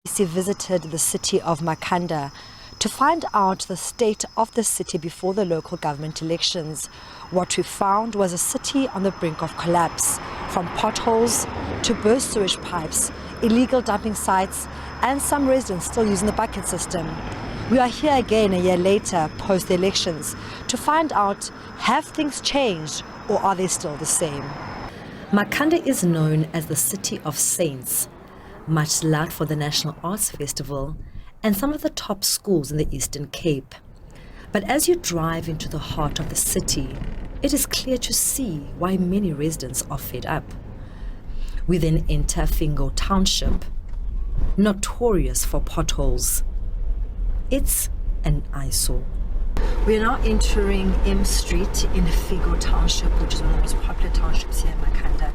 SABC visited the city of Makhanda to find out the state of the city before the local government elections. What we found was a city on the brink of collapse, from potholes to burst sewage pipes, illegal dumping sites, and some residents still using the bucket system. We are here again a year later, post the elections, to find out, have things changed or are they still the same? Makhanda is known as the City of Saints, much loved for the National Arts Festival and some of the top schools in the Eastern Cape. But as you drive into the heart of the city, it is clear to see why many residents are fed up. We then enter Fingo Township, notorious for potholes. It's an eyesore. We are now entering M Street in Figo Township, which is one of the most popular townships here in Makhanda.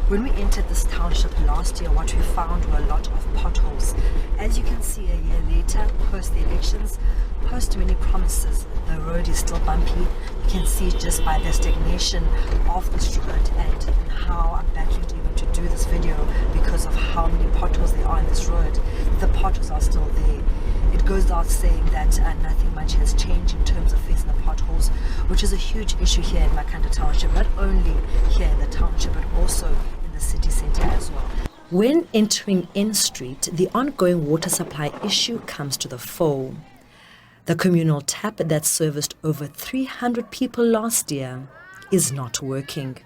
When we entered this township last year, what we found were a lot of potholes. As you can see, a year later, post the elections, post many promises, the road is still bumpy. You can see just by the stagnation of this road and how I'm battling to even to do this video because of how many potholes there are in this road. The potholes are still there. It goes without saying that nothing much has changed in terms of fixing the potholes, which is a huge issue here in Makhanda Township, not only here in the township, but also in the city centre as well. When entering N Street, the ongoing water supply issue comes to the fore. The communal tap that serviced over 300 people last year is not working.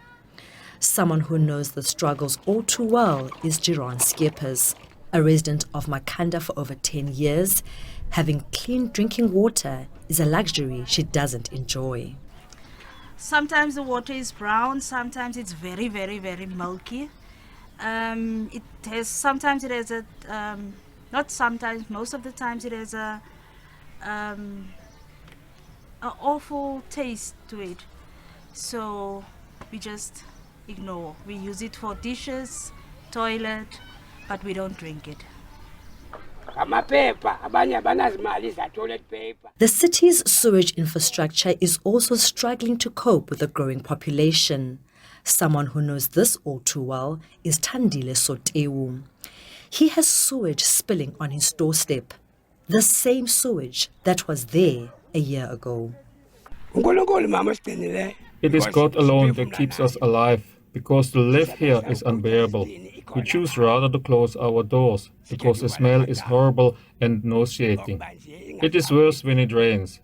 Someone who knows the struggles all too well is Jiran Skeepers, a resident of Makhanda for over 10 years. Having clean drinking water is a luxury she doesn't enjoy. Sometimes the water is brown, sometimes it's very, very, very milky. Sometimes it has a, not sometimes, most of the times it has a awful taste to it. So we just ignore. We use it for dishes, toilet, but we don't drink it. The city's sewage infrastructure is also struggling to cope with the growing population. Someone who knows this all too well is Tandile Sotewu. He has sewage spilling on his doorstep, the same sewage that was there a year ago. It is God alone that keeps us alive, because to live here is unbearable. We choose rather to close our doors, because the smell is horrible and nauseating. It is worse when it rains.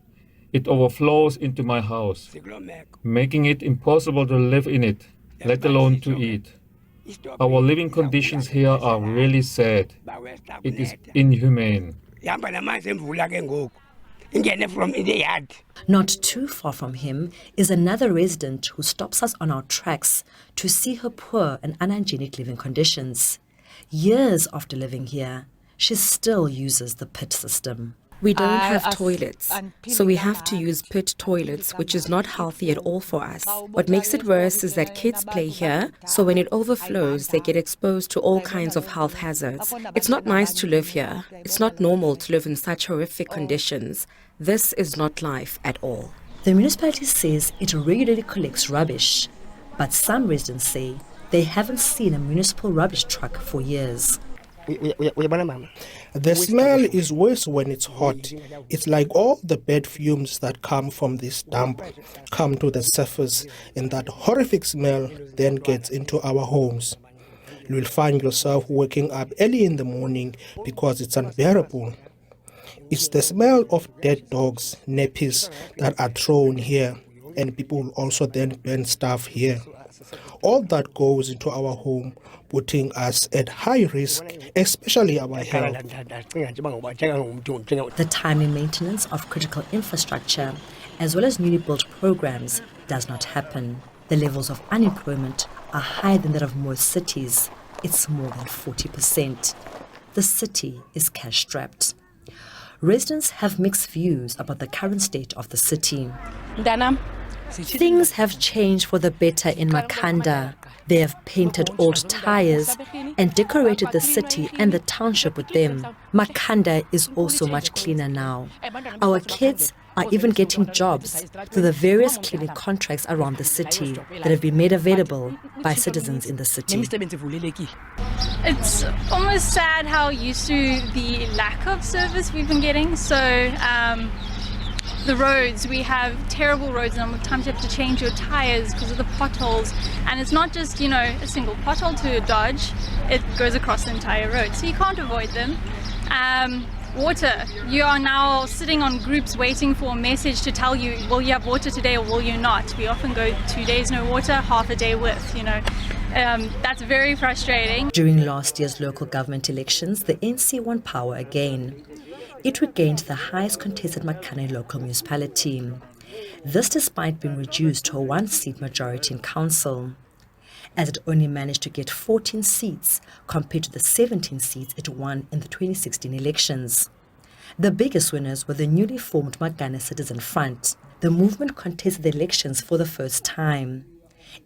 It overflows into my house, making it impossible to live in it, let alone to eat. Our living conditions here are really sad. It is inhumane. Not too far from him is another resident who stops us on our tracks to see her poor and unhygienic living conditions. Years after living here, she still uses the pit system. We don't have toilets, so we have to use pit toilets, which is not healthy at all for us. What makes it worse is that kids play here, so when it overflows, they get exposed to all kinds of health hazards. It's not nice to live here. It's not normal to live in such horrific conditions. This is not life at all. The municipality says it regularly collects rubbish, but some residents say they haven't seen a municipal rubbish truck for years. The smell is worse when it's hot. It's like all the bad fumes that come from this dump come to the surface, and that horrific smell then gets into our homes. You'll find yourself waking up early in the morning because it's unbearable. It's the smell of dead dogs, nappies that are thrown here, and people also then burn stuff here. All that goes into our home, putting us at high risk, especially our health. The timely maintenance of critical infrastructure, as well as newly built programs, does not happen. The levels of unemployment are higher than that of most cities. It's more than 40%. The city is cash-strapped. Residents have mixed views about the current state of the city. Things have changed for the better in Makhanda. They have painted old tires and decorated the city and the township with them. Makhanda is also much cleaner now. Our kids are even getting jobs through the various cleaning contracts around the city that have been made available by citizens in the city. It's almost sad how used to the lack of service we've been getting. So the roads, we have terrible roads, and sometimes you have to change your tires because of the potholes. And it's not just, a single pothole to dodge, it goes across the entire road. So you can't avoid them. Water, you are now sitting on groups waiting for a message to tell you, will you have water today or will you not? We often go 2 days no water, half a day with, That's very frustrating. During last year's local government elections, the NC won power again. It regained the highest contested Makhanda local municipality. This despite being reduced to a 1-seat majority in council, as it only managed to get 14 seats compared to the 17 seats it won in the 2016 elections. The biggest winners were the newly formed Makhanda Citizen Front. The movement contested the elections for the first time.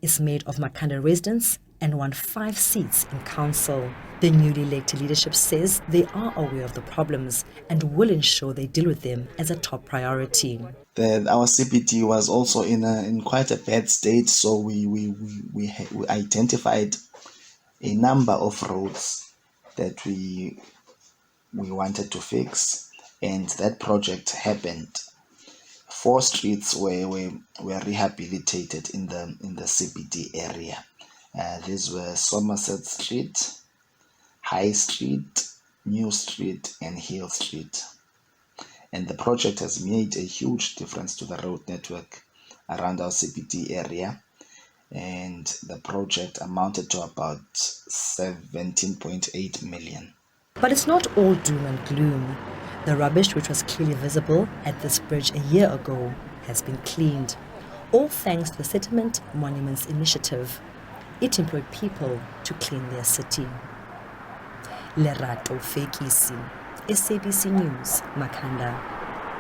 It's made of Makhanda residents and won 5 seats in council. The newly elected leadership says they are aware of the problems and will ensure they deal with them as a top priority. Our CBD was also in quite a bad state, so we identified a number of roads that we wanted to fix, and that project happened. 4 streets were rehabilitated in the CBD area. These were Somerset Street, High Street, New Street, and Hill Street. And the project has made a huge difference to the road network around our CBD area. And the project amounted to about 17.8 million. But it's not all doom and gloom. The rubbish, which was clearly visible at this bridge a year ago, has been cleaned. All thanks to the Settlement Monuments Initiative. It employed people to clean their city. Lerato Fekisi, SABC News, Makhanda.